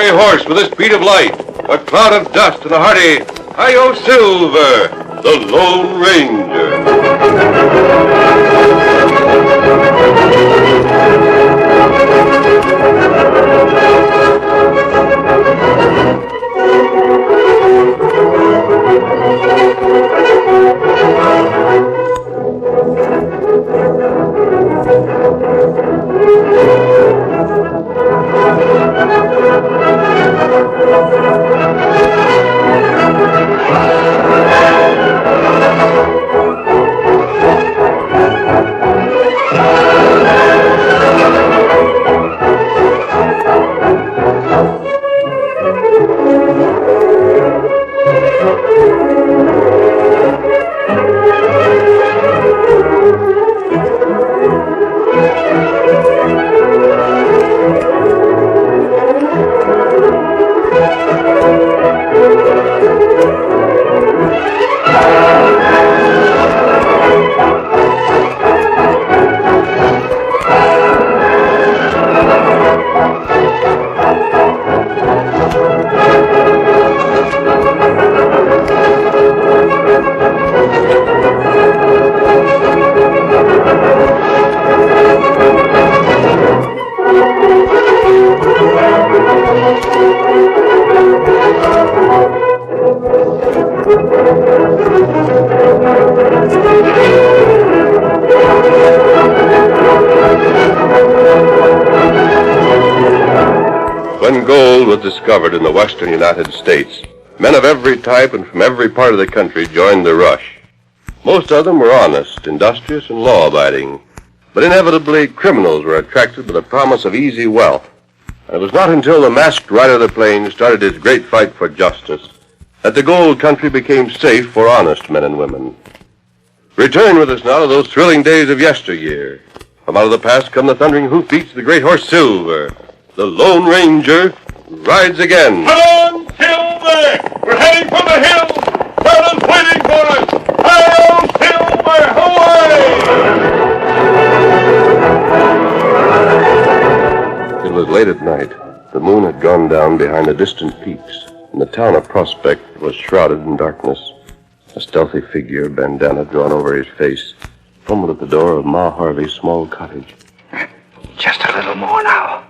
gray horse with the speed of light, a cloud of dust, and a hearty Hi-Yo Silver, the Lone Ranger. When gold was discovered in the western United States, men of every type and from every part of the country joined the rush. Most of them were honest, industrious, and law-abiding, but inevitably criminals were attracted by the promise of easy wealth. And it was not until the masked rider of the plains started his great fight for justice that the gold country became safe for honest men and women. Return with us now to those thrilling days of yesteryear. From out of the past come the thundering hoofbeats of the great horse Silver. The Lone Ranger rides again. Come on, Silver! We're heading for the hills! Fellas waiting for us! Hi-Yo Silver! Away! It was late at night. The moon had gone down behind the distant peaks, and the town of Prospect was shrouded in darkness. A stealthy figure, bandana drawn over his face, fumbled at the door of Ma Harvey's small cottage. Just a little more now.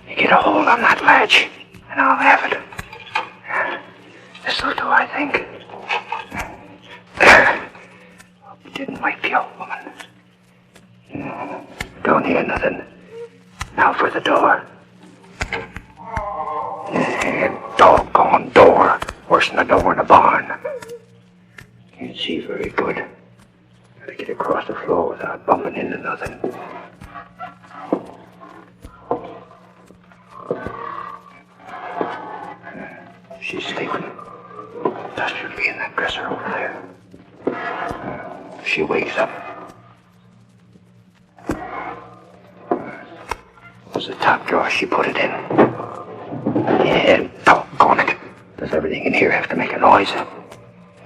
You get a hold on that ledge, and I'll have it. This'll do, I think. Hope you didn't wake the old woman. Don't hear nothing. Now for the door. Doggone door. Worse than a door in a barn. Can't see very good. Gotta get across the floor without bumping into nothing. She's sleeping. Dust should be in that dresser over there. If she wakes up. Was the top drawer she put it in? Yeah, doggone it. Does everything in here have to make a noise?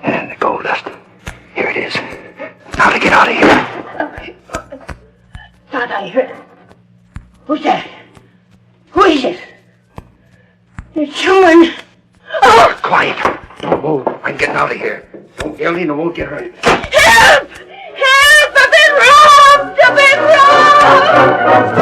And the gold dust. Here it is. Now to get out of here. Thought I heard. Who's that? Who is it? There's someone. Oh, quiet. Don't move. I'm getting out of here. Don't yell in or won't get hurt. Help! Help! I've been robbed! I've been robbed!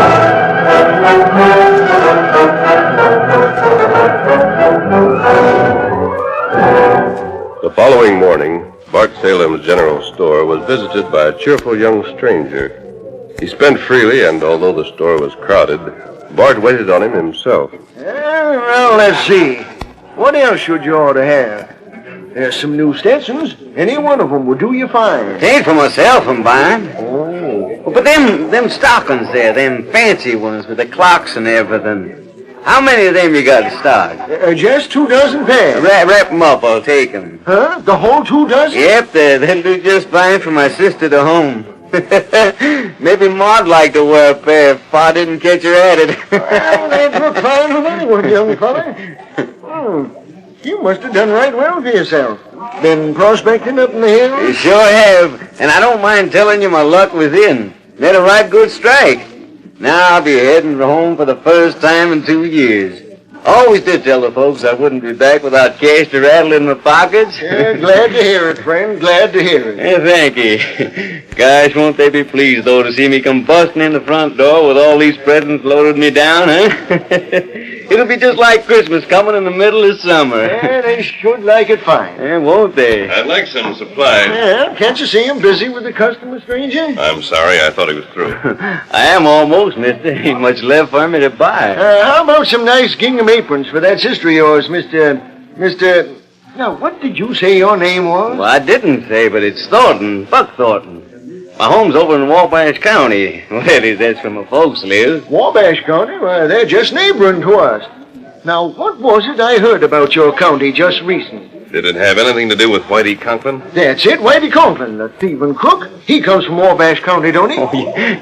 The following morning, Bart Salem's general store was visited by a cheerful young stranger. He spent freely, and although the store was crowded, Bart waited on him himself. Well, let's see. What else should you ought to have? There's some new Stetsons. Any one of them will do you fine. It ain't for myself I'm buying. Oh. But them stockings there, them fancy ones with the clocks and everything. How many of them you got in stock? Just 2 dozen pairs. Wrap them up, I'll take them. Huh? The whole 2 dozen? Yep, they'll do just fine for my sister to home. Maybe Ma'd like to wear a pair if Pa didn't catch her at it. Well, they'd look fine with anyone, young fella. Oh, you must have done right well for yourself. Been prospecting up in the hills? You sure have, and I don't mind telling you my luck was in. Made a right good strike. Now I'll be heading home for the first time in 2 years. Always did tell the folks I wouldn't be back without cash to rattle in my pockets. Yeah, glad to hear it, friend. Glad to hear it. Yeah, thank you. Gosh, won't they be pleased, though, to see me come busting in the front door with all these presents loaded me down, huh? It'll be just like Christmas coming in the middle of summer. Yeah, they should like it fine. Yeah, won't they? I'd like some supplies. Yeah, can't you see him busy with the customer, stranger? I'm sorry, I thought he was through. I am almost, mister. Ain't much left for me to buy. How about some nice gingham aprons for that sister of yours, Mr. Now, what did you say your name was? Well, I didn't say, but it's Thornton, Buck Thornton. My home's over in Wabash County. Well, that's where my folks live. Wabash County? Why, they're just neighboring to us. Now, what was it I heard about your county just recent? Did it have anything to do with Whitey Conklin? That's it, Whitey Conklin, the thieving crook. He comes from Wabash County, don't he? Oh,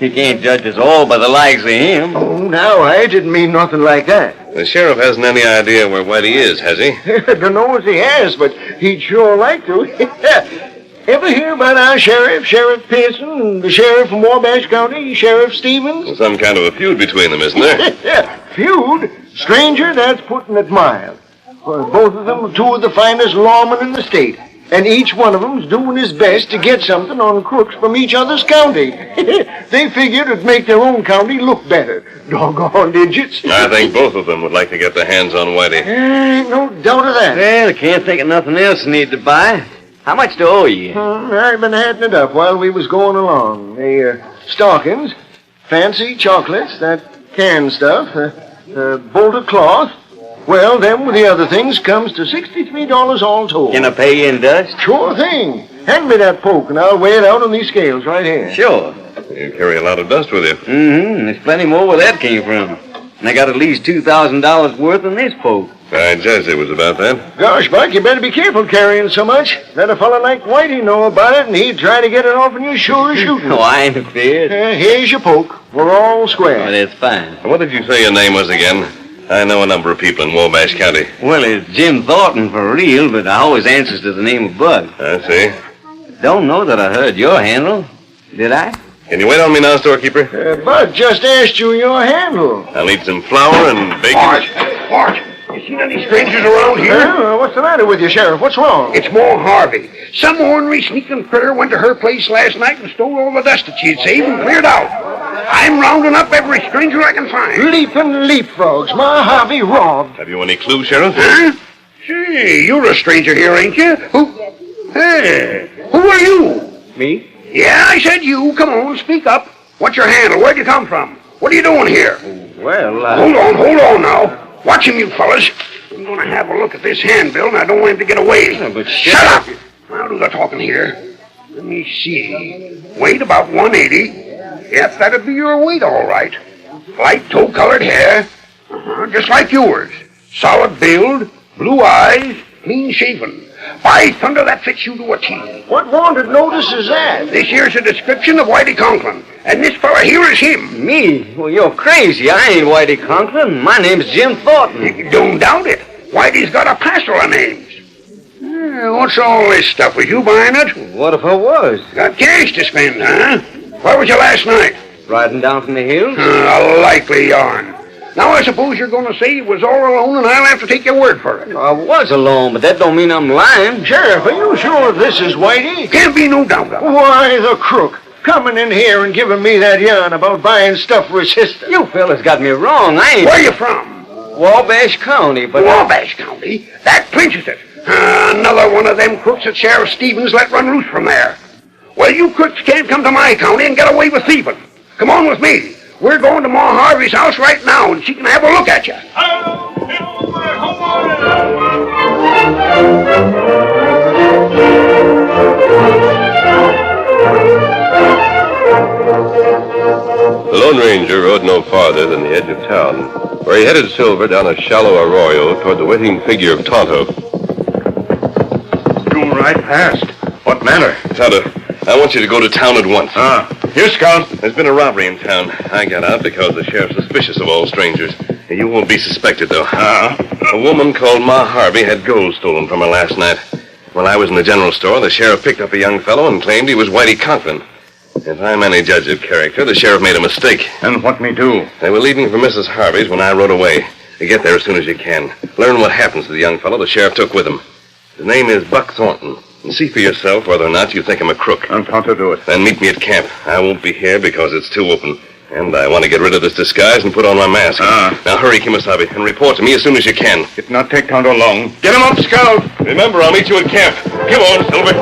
you can't judge us all by the likes of him. Oh, now, I didn't mean nothing like that. The sheriff hasn't any idea where Whitey is, has he? Don't know if he has, but he'd sure like to. Ever hear about our sheriff, Sheriff Pearson, the sheriff from Wabash County, Sheriff Stevens? Some kind of a feud between them, isn't there? Yeah, feud? Stranger, that's putting it mild. Well, both of them are two of the finest lawmen in the state, and each one of them's doing his best to get something on crooks from each other's county. They figured it'd make their own county look better. Doggone idiots. I think both of them would like to get their hands on Whitey. Ain't no doubt of that. Well, I can't think of nothing else I need to buy. How much do I owe you? I've been adding it up while we was going along. The stockings, fancy chocolates, that canned stuff, bolt of cloth. Well, them with the other things comes to $63 all told. Can I pay you in dust? Sure thing. Hand me that poke and I'll weigh it out on these scales right here. Sure. You carry a lot of dust with you. Mm-hmm. There's plenty more where that came from. And I got at least $2,000 worth in this poke. I judged it was about that. Gosh, Buck, you better be careful carrying so much. Let a fella like Whitey know about it and he'd try to get it off and you're sure as shooting. Oh, I ain't afraid. Here's your poke. We're all square. Oh, that's fine. What did you say your name was again? I know a number of people in Wabash County. Well, it's Jim Thornton for real, but I always answers to the name of Bug. I see. Don't know that I heard your handle. Did I? Can you wait on me now, storekeeper? Bud just asked you your handle. I'll need some flour and bacon. Marge, you seen any strangers around here? What's the matter with you, Sheriff? What's wrong? It's Ma Harvey. Some ornery sneaking critter went to her place last night and stole all the dust that she'd saved and cleared out. I'm rounding up every stranger I can find. Leaping leapfrogs. Ma Harvey robbed. Have you any clue, Sheriff? Huh? Say, you're a stranger here, ain't you? Hey, who are you? Me? Yeah, I said you. Come on, speak up. What's your handle? Where'd you come from? What are you doing here? Well, Hold on now. Watch him, you fellas. I'm going to have a look at this handbill, and I don't want him to get away. but Shut up! I'll do the talking here. Let me see. Weight about 180. Yep, that'd be your weight, all right. Light tow-colored hair. Just like yours. Solid build, blue eyes, clean-shaven. By thunder, that fits you to a T. What wanted notice is that? This here's a description of Whitey Conklin, and this fella here is him. me? Well, you're crazy. I ain't Whitey Conklin. My name's Jim Thornton. Don't doubt it. Whitey's got a passel of names. What's all this stuff? Was you buying it? What if I was? Got cash to spend, huh? Where was you last night? Riding down from the hills? A likely yarn. Now, I suppose you're going to say you was all alone and I'll have to take your word for it. I was alone, but that don't mean I'm lying. Sheriff, are you sure this is Whitey? Can't be no doubt of it. Why, the crook. Coming in here and giving me that yarn about buying stuff for his sister. You fellas got me wrong. I ain't... Where you from? Wabash County, but... Wabash County? That clinches it. Another one of them crooks that Sheriff Stevens let run loose from there. Well, you crooks can't come to my county and get away with thieving. Come on with me. We're going to Ma Harvey's house right now, and she can have a look at you. The Lone Ranger rode no farther than the edge of town, where he headed Silver down a shallow arroyo toward the waiting figure of Tonto. You right past. What matter? Tonto, I want you to go to town at once. Here, Scout. There's been a robbery in town. I got out because the sheriff's suspicious of all strangers. You won't be suspected, though. A woman called Ma Harvey had gold stolen from her last night. While I was in the general store, the sheriff picked up a young fellow and claimed he was Whitey Conklin. If I'm any judge of character, the sheriff made a mistake. And what me do? They were leaving for Mrs. Harvey's when I rode away. Get there as soon as you can. Learn what happens to the young fellow the sheriff took with him. His name is Buck Thornton. And see for yourself whether or not you think him a crook. I'm proud to do it. Then meet me at camp. I won't be here because it's too open. And I want to get rid of this disguise and put on my mask. Now hurry, Kimasabi, and report to me as soon as you can. It not take Tonto long. Get him up, Scout. Remember, I'll meet you at camp. Come on, Silver.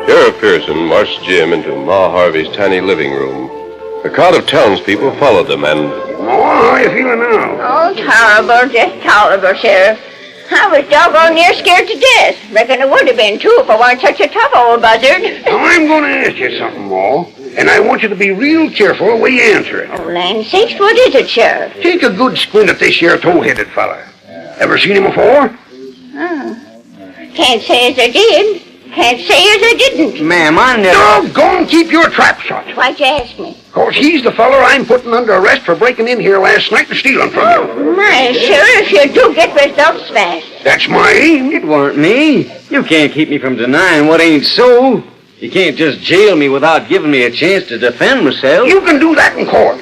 Sheriff Pearson marched Jim into Ma Harvey's tiny living room. A crowd of townspeople followed them, and... Oh, how are you feeling now? Oh, terrible, just tolerable, Sheriff. I was doggone near scared to death. Reckon it would have been, too, if I weren't such a tough old buzzard. Now, I'm going to ask you something, Ma, and I want you to be real careful the way you answer it. Oh, land sakes, what is it, Sheriff? Take a good squint at this here tow-headed fella. Ever seen him before? Oh. Can't say as I did. Can't say as I didn't. Ma'am, I never... Doggone, keep your trap shut. Why'd you ask me? Of course, he's the feller I'm putting under arrest for breaking in here last night and stealing from you. My, Sheriff, you do get results fast. That's my aim. It weren't me. You can't keep me from denying what ain't so. You can't just jail me without giving me a chance to defend myself. You can do that in court.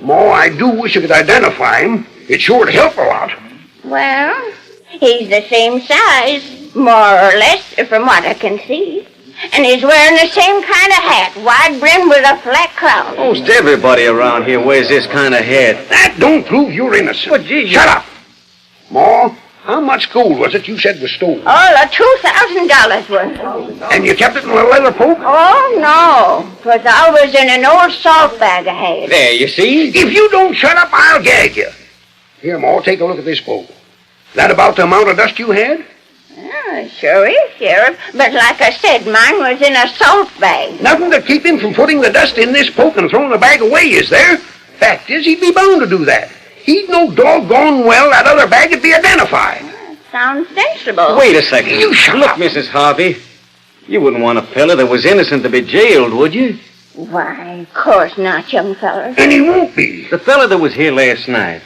Ma, I do wish you could identify him. It sure would help a lot. Well, he's the same size, more or less, from what I can see. And he's wearing the same kind of hat, wide brimmed with a flat crown. Most everybody around here wears this kind of hat. That don't prove you're innocent. But, gee, Shut up. Ma, how much gold was it you said was stolen? All of $2,000 worth. And you kept it in a leather poke? Oh, no. 'Twas always in an old salt bag I had. There, you see? If you don't shut up, I'll gag you. Here, Ma, take a look at this poke. That about the amount of dust you had? Oh, sure is, Sheriff. But like I said, mine was in a salt bag. Nothing to keep him from putting the dust in this poke and throwing the bag away, is there? Fact is, he'd be bound to do that. He'd know doggone well that other bag would be identified. Sounds sensible. Wait a second. You shut Look, up. Mrs. Harvey, you wouldn't want a fella that was innocent to be jailed, would you? Why, of course not, young feller. And he won't be. The fella that was here last night,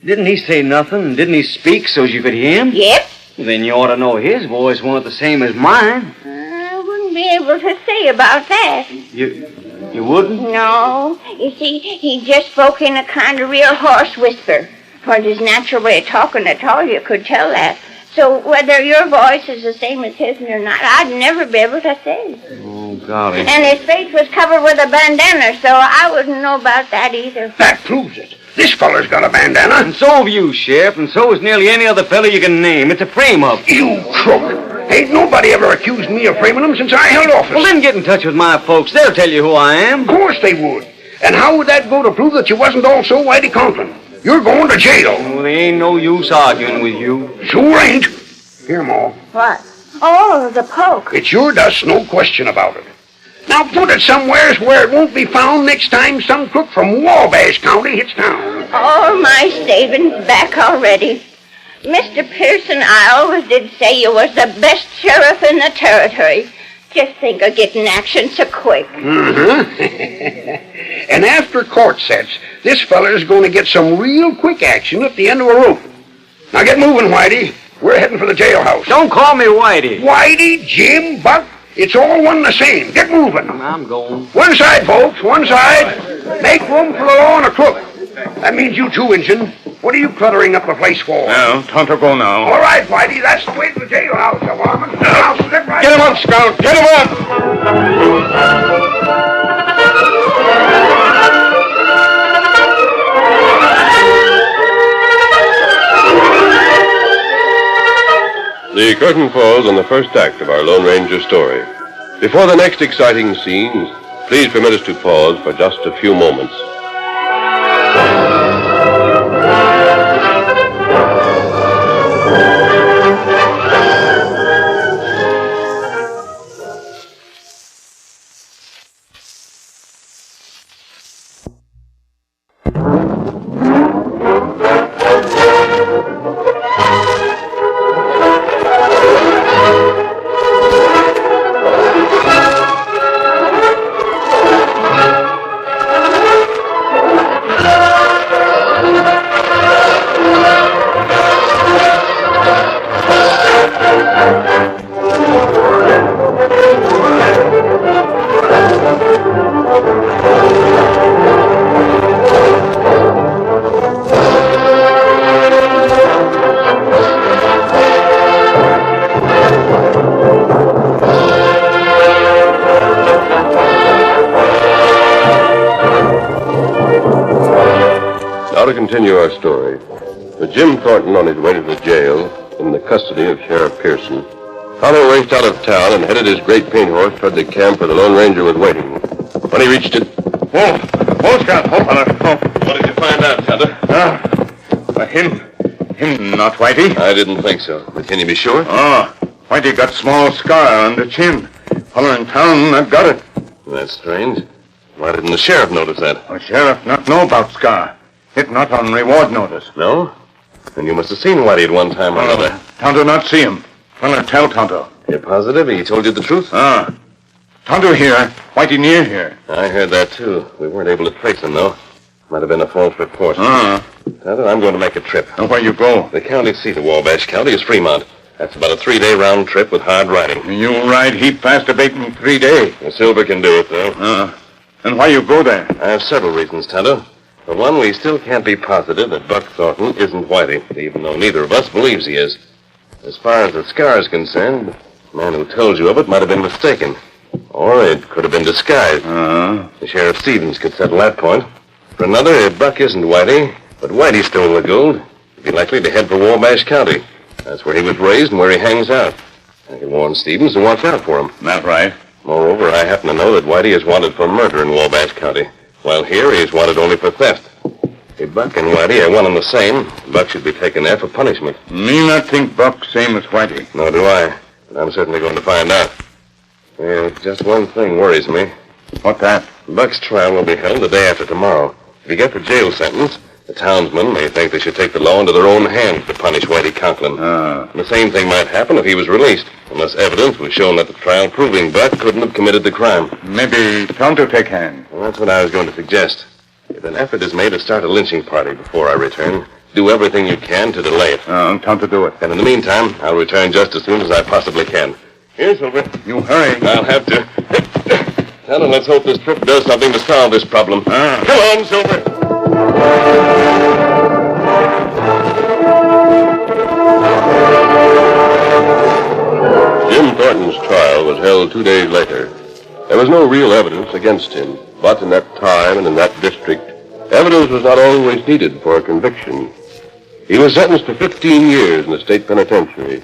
didn't he say nothing? Didn't he speak so's you could hear him? Yep. Then you ought to know his voice weren't the same as mine. I wouldn't be able to say about that. You wouldn't? No. You see, he just spoke in a kind of real hoarse whisper. 'Twas his natural way of talking at all, you could tell that. So whether your voice is the same as his or not, I'd never be able to say. Oh, golly. And his face was covered with a bandana, so I wouldn't know about that either. That proves it. This feller's got a bandana. And so have you, Sheriff, and so is nearly any other fella you can name. It's a frame-up. You crook. Ain't nobody ever accused me of framing him since I held office. Well, then get in touch with my folks. They'll tell you who I am. Of course they would. And how would that go to prove that you wasn't also Whitey Conklin? You're going to jail. Well, there ain't no use arguing with you. Sure ain't. Here, Ma. What? Oh, the poke. It's your dust, no question about it. Now put it somewheres where it won't be found next time some crook from Wabash County hits town. All my savings back already. Mr. Pearson, I always did say you was the best sheriff in the territory. Just think of getting action so quick. And after court sets, this feller's going to get some real quick action at the end of a rope. Now get moving, Whitey. We're heading for the jailhouse. Don't call me Whitey. Whitey, Jim, Buck, it's all one the same. Get moving. I'm going. One side, folks, one side. Make room for the law and a crook. That means you too, Injun. What are you cluttering up the place for? Now, Tonto go now. All right, Whitey, that's the way to the jailhouse, you varmint. Now slip right. Get him up, Scout. Get him up. The curtain falls on the first act of our Lone Ranger story. Before the next exciting scenes, please permit us to pause for just a few moments. continue our story. With Jim Thornton on his way to the jail, in the custody of Sheriff Pearson, Tonto raced out of town and headed his great paint horse toward the camp where the Lone Ranger was waiting. When he reached it... Whoa, Scout. Hold on. What did you find out, Tonto? Him not Whitey. I didn't think so. But can you be sure? Whitey got small scar on the chin. Feller in town that got it. That's strange. Why didn't the sheriff notice that? The sheriff not know about scar. It not on reward notice. No? Then you must have seen Whitey at one time or another. Tonto not see him. Feller tell Tonto. You're positive he told you the truth? Tonto here. Whitey near here. I heard that, too. We weren't able to trace him, though. Might have been a false report. Tonto, I'm going to make a trip. And where you go? The county seat of Wabash County is Fremont. That's about a 3-day round trip with hard riding. You ride heap faster bait in 3 days. The Silver can do it, though. And why you go there? I have several reasons, Tonto. For one, we still can't be positive that Buck Thornton isn't Whitey, even though neither of us believes he is. As far as the scar is concerned, the man who told you of it might have been mistaken. Or it could have been disguised. The Sheriff Stevens could settle that point. For another, if Buck isn't Whitey, but Whitey stole the gold, he'd be likely to head for Wabash County. That's where he was raised and where he hangs out. I can warn Stevens to watch out for him. Not right. Moreover, I happen to know that Whitey is wanted for murder in Wabash County, while here he is wanted only for theft. If Buck and Whitey are one and the same, Buck should be taken there for punishment. Me not think Buck same as Whitey. Nor do I, but I'm certainly going to find out. Well, just one thing worries me. What that? Buck's trial will be held the day after tomorrow. If he gets a jail sentence, the townsmen may think they should take the law into their own hands to punish Whitey Conklin. The same thing might happen if he was released, unless evidence was shown at the trial proving Buck couldn't have committed the crime. Maybe Tonto take hand. Well, that's what I was going to suggest. If an effort is made to start a lynching party before I return, do everything you can to delay it. Tonto do it. And in the meantime, I'll return just as soon as I possibly can. Here, Silver. You hurry. I'll have to. Tonto, let's hope this trip does something to solve this problem. Come on, Silver. Jim Thornton's trial was held 2 days later. There was no real evidence against him, but in that time and in that district, evidence was not always needed for a conviction. He was sentenced to 15 years in the state penitentiary,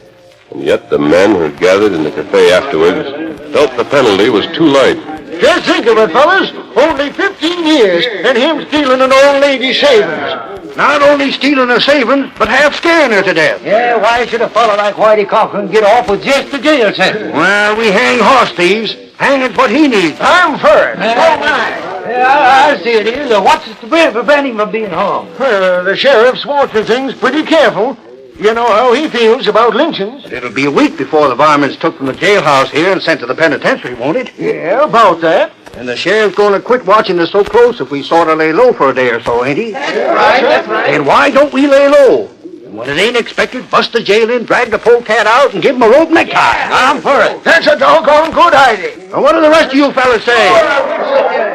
and yet the men who had gathered in the cafe afterwards felt the penalty was too light. Just think of it, fellas. Only 15 years, and him stealing an old lady's savings. Not only stealing her savings, but half scaring her to death. Yeah, why should a fellow like Whitey Conklin get off with just a jail sentence? Well, we hang horse thieves. Hanging's what he needs. I'm for it. I see it is. What's to prevent him from being hung? The sheriff's watching things pretty careful. You know how he feels about lynchings. It'll be a week before the varmints took from the jailhouse here and sent to the penitentiary, won't it? Yeah, about that. And the sheriff's going to quit watching us so close if we sort of lay low for a day or so, ain't he? That's right. And why don't we lay low? And when it ain't expected, bust the jail in, drag the polecat out, and give him a rope necktie. I'm for it. That's a doggone good idea. Now, what do the rest of you fellas say?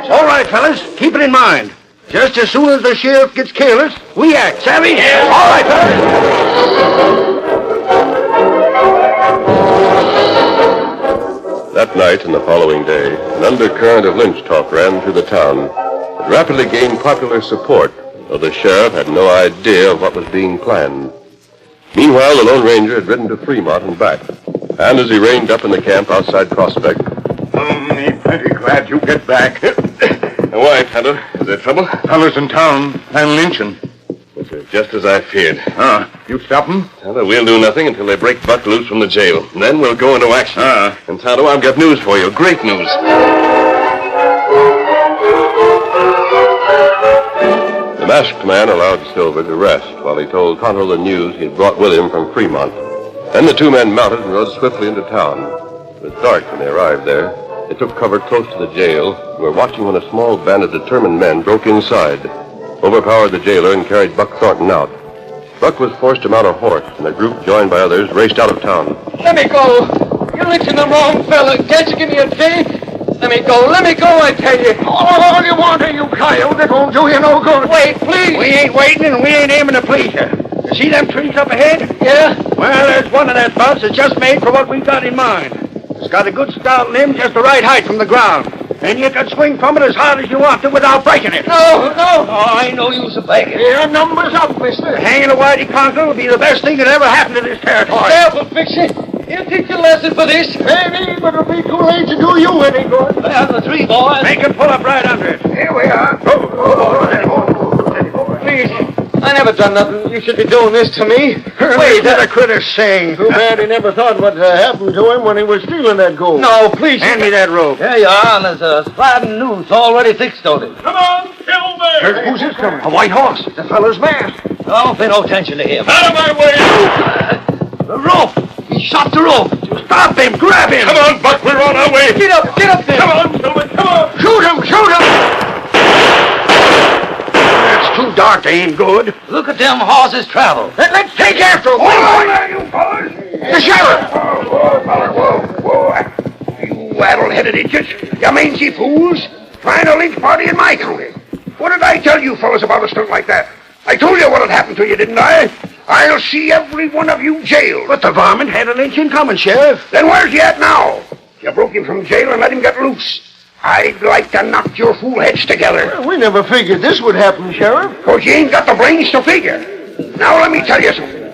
All right, fellas, keep it in mind. Just as soon as the sheriff gets careless, we act, savvy? All right, fellas. That night and the following day, an undercurrent of lynch talk ran through the town. It rapidly gained popular support, though the sheriff had no idea of what was being planned. Meanwhile, the Lone Ranger had ridden to Fremont and back. And as he reined up in the camp outside Prospect... Me plenty glad you get back. Why, Tonto? Is there trouble? Fellas in town and lynching. It's just as I feared. You stop them? Tonto, we'll do nothing until they break Buck loose from the jail. Then we'll go into action. And Tonto, I've got news for you. Great news. The masked man allowed Silver to rest while he told Tonto the news he had brought with him from Fremont. Then the two men mounted and rode swiftly into town. It was dark when they arrived there. They took cover close to the jail and were watching when a small band of determined men broke inside, overpowered the jailer, and carried Buck Thornton out. Buck was forced to mount a horse, and a group, joined by others, raced out of town. Let me go. You're lynching the wrong fella. Can't you give me a date? Let me go, I tell you. All you want are you coyote that won't do you no good. Wait, please. We ain't waiting and we ain't aiming to please you. You see them trees up ahead? Yeah? Well, there's one of that bunch that's just made for what we've got in mind. It's got a good stout limb just the right height from the ground. And you can swing from it as hard as you want to without breaking it. No. Oh, I know you was a begging. Your number's up, mister. Hanging a Whitey Conklin will be the best thing that ever happened to this territory. Sheriff will fix it. He'll teach you a lesson for this. Maybe, but it'll be too late to do you any good. Well, the three boys. Make him pull up right under it. Here we are. Please. I never done nothing. You should be doing this to me. Wait, that a critter sing. Too bad he never thought what happened to him when he was stealing that gold. No, please. Hand me that rope. There you are, and there's a sliding noose already fixed on it. Come on, Silver! Who's this coming? A white horse. The feller's masked. Don't pay no attention to him. Out of my way! The rope. He shot the rope. Stop him. Grab him. Come on, Buck, we're on our way. Get up there. Come on, Silver, come on! Shoot him. Shoot him. That's too dark to aim good. Look at them horses travel. Let's take after him. Whoa, there, you fellas. The sheriff. Whoa. You addle-headed idiots. You mangy fools. Trying a lynch party in my county. What did I tell you fellas about a stunt like that? I told you what had happened to you, didn't I? I'll see every one of you jailed. But the varmint had a lynching coming, Sheriff. Then where's he at now? You broke him from jail and let him get loose. I'd like to knock your fool heads together. We never figured this would happen, Sheriff. 'Cause you ain't got the brains to figure. Now let me tell you something.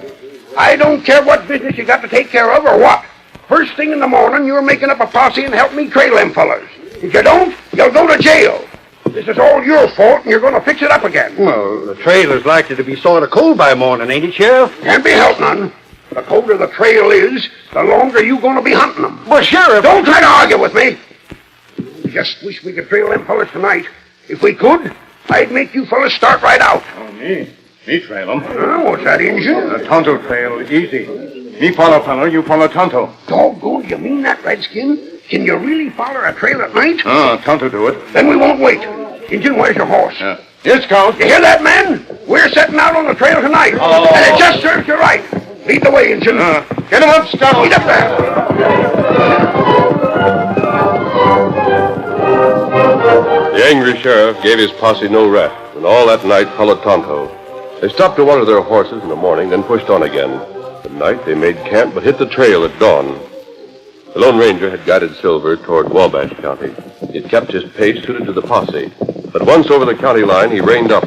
I don't care what business you got to take care of or what. First thing in the morning, you're making up a posse and help me trail them fellas. If you don't, you'll go to jail. This is all your fault, and you're going to fix it up again. Well, the trail is likely to be sort of cold by morning, ain't it, Sheriff? Can't be helped none. The colder the trail is, the longer you're going to be hunting them. But, Sheriff... Don't try to argue with me. Just wish we could trail them fellas tonight. If we could, I'd make you fellas start right out. Oh, me trail him. What's that, Injun? The Tonto trail, easy. Me follow fellow, you follow Tonto. Doggone, you mean that, Redskin? Can you really follow a trail at night? Oh, Tonto do it. Then we won't wait. Injun, where's your horse? Here, Scout. You hear that, man? We're setting out on the trail tonight. And it just serves you right. Lead the way, Injun. Get him up, Scout. Lead up there. The angry sheriff gave his posse no rest, and all that night followed Tonto. They stopped to water their horses in the morning, then pushed on again. At night, they made camp, but hit the trail at dawn. The Lone Ranger had guided Silver toward Wabash County. He had kept his pace suited to the posse. But once over the county line, he reined up.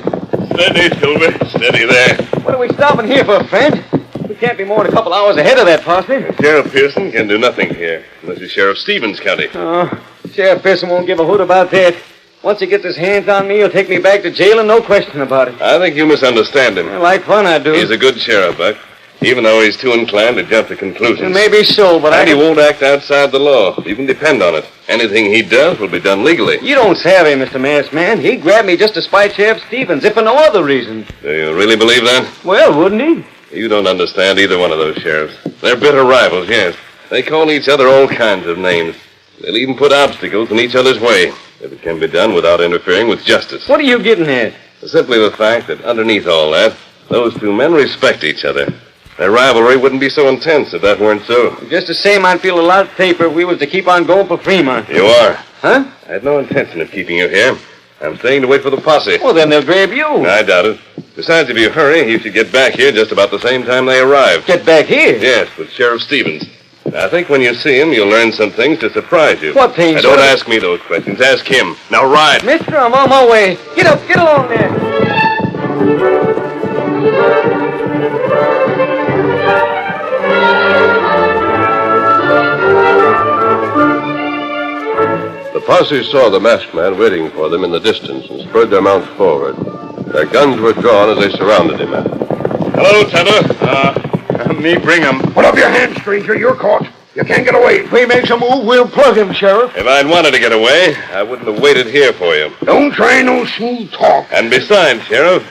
Steady, Silver. Steady there. What are we stopping here for, friend? We can't be more than a couple hours ahead of that posse. Sheriff Pearson can do nothing here, unless it's Sheriff Stevens County. Oh, Sheriff Pearson won't give a hoot about that. Once he gets his hands on me, he'll take me back to jail and no question about it. I think you misunderstand him. Like fun, I do. He's a good sheriff, Buck, even though he's too inclined to jump to conclusions. Maybe so, but And he won't act outside the law. You can depend on it. Anything he does will be done legally. You don't savvy, Mr. Masked Man. He grabbed me just to spite Sheriff Stevens, if for no other reason. Do you really believe that? Well, wouldn't he? You don't understand either one of those sheriffs. They're bitter rivals, yes. They call each other all kinds of names. They'll even put obstacles in each other's way, if it can be done without interfering with justice. What are you getting at? Simply the fact that underneath all that, those two men respect each other. Their rivalry wouldn't be so intense if that weren't so. Just the same, I'd feel a lot safer if we was to keep on going for Fremont. You are. Huh? I had no intention of keeping you here. I'm staying to wait for the posse. Well, then they'll grab you. I doubt it. Besides, if you hurry, you should get back here just about the same time they arrive. Get back here? Yes, with Sheriff Stevens. I think when you see him, you'll learn some things to surprise you. What things? Now, don't ask me those questions. Ask him. Now, ride. Mister, I'm on my way. Get up, get along there. The posse saw the masked man waiting for them in the distance and spurred their mounts forward. Their guns were drawn as they surrounded him. Hello, Tonto. Me bring him. Put up your hands, stranger. You're caught. You can't get away. If he makes a move, we'll plug him, Sheriff. If I'd wanted to get away, I wouldn't have waited here for you. Don't try no smooth talk. And besides, Sheriff,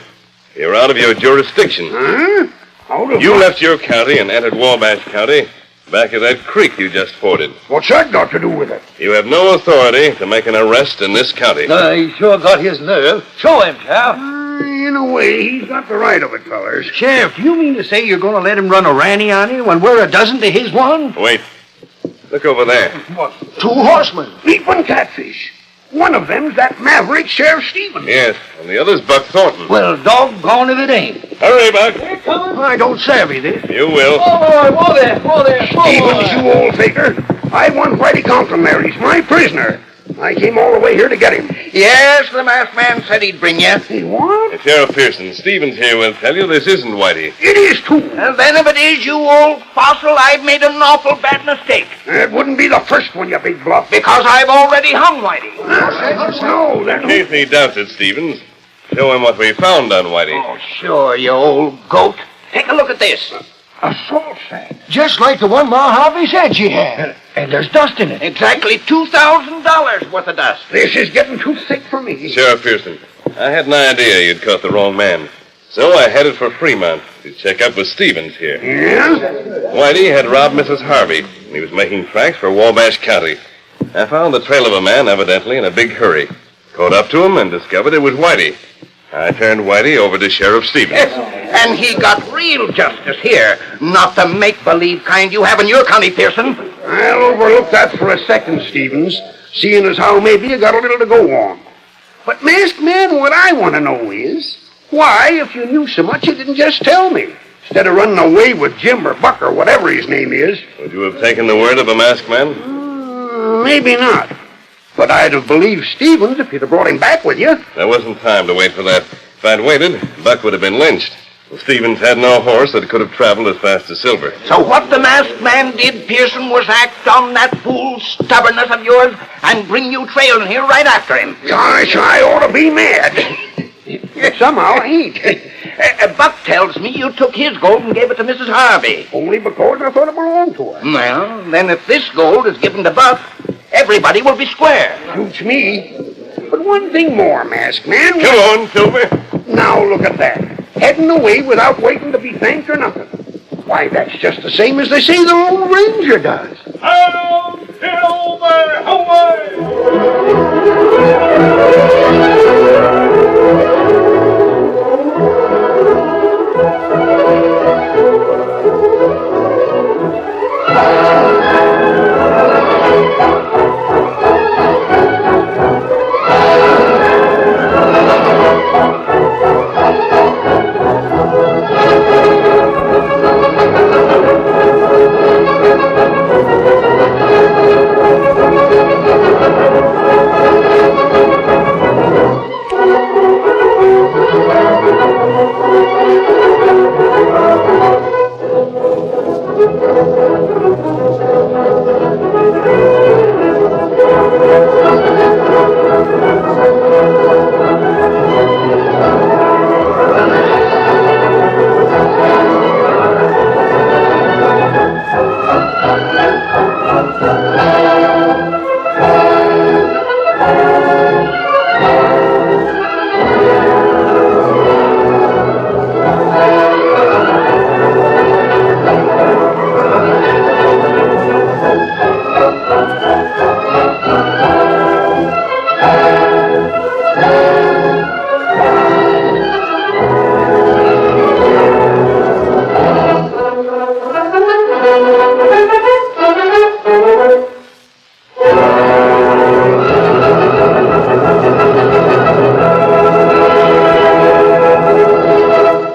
you're out of your jurisdiction. Huh? Out of You my- left your county and entered Wabash County back of that creek you just forded. What's that got to do with it? You have no authority to make an arrest in this county. He sure got his nerve. Show him, Sheriff. In a way, he's got the right of it, fellas. Sheriff, do you mean to say you're going to let him run a ranny on you when we're a dozen to his one? Wait. Look over there. Two horsemen. Leaping catfish. One of them's that maverick Sheriff Stevens. Yes, and the other's Buck Thornton. Well, doggone if it ain't. Hurry, Buck. I don't savvy this. You will. Whoa there. Stevens, you old faker. I want Whitey Conklin there. He's my prisoner. I came all the way here to get him. Yes, the masked man said he'd bring you. Hey, what? Sheriff Pearson, Stevens here will tell you this isn't Whitey. It is, too. Well, then if it is, you old fossil, I've made an awful bad mistake. It wouldn't be the first one, you big bluff. Because I've already hung Whitey. No, In that case he doubts it, Stevens, show him what we found on Whitey. Oh, sure, you old goat. Take a look at this. a salt sack. Just like the one Ma Harvey said she had. And there's dust in it. Exactly $2,000 worth of dust. This is getting too thick for me. Sheriff Pearson, I had an idea you'd caught the wrong man. So I headed for Fremont to check up with Stevens here. Yeah? Whitey had robbed Mrs. Harvey, and he was making tracks for Wabash County. I found the trail of a man, evidently in a big hurry. Caught up to him and discovered it was Whitey. I turned Whitey over to Sheriff Stevens. Yes, and he got real justice here, not the make-believe kind you have in your county, Pearson. I'll overlook that for a second, Stevens, seeing as how maybe you got a little to go on. But, Masked Man, what I want to know is, why, if you knew so much, you didn't just tell me, instead of running away with Jim or Buck or whatever his name is? Would you have taken the word of a masked man? Maybe not. But I'd have believed Stevens if you'd have brought him back with you. There wasn't time to wait for that. If I'd waited, Buck would have been lynched. Stevens had no horse that could have traveled as fast as Silver. So what the masked man did, Pearson, was act on that fool stubbornness of yours and bring you trailing here right after him. Gosh, I ought to be mad. Somehow I ain't. Buck tells me you took his gold and gave it to Mrs. Harvey. Only because I thought it belonged to her. Well, then if this gold is given to Buck, everybody will be square. Suits me. But one thing more, Masked Man. Come on, Silver. Now look at that. Heading away without waiting to be thanked or nothing. Why, that's just the same as they say the Lone Ranger does. Hail, Silver,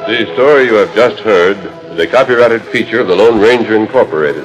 The story you have just heard is a copyrighted feature of the Lone Ranger Incorporated.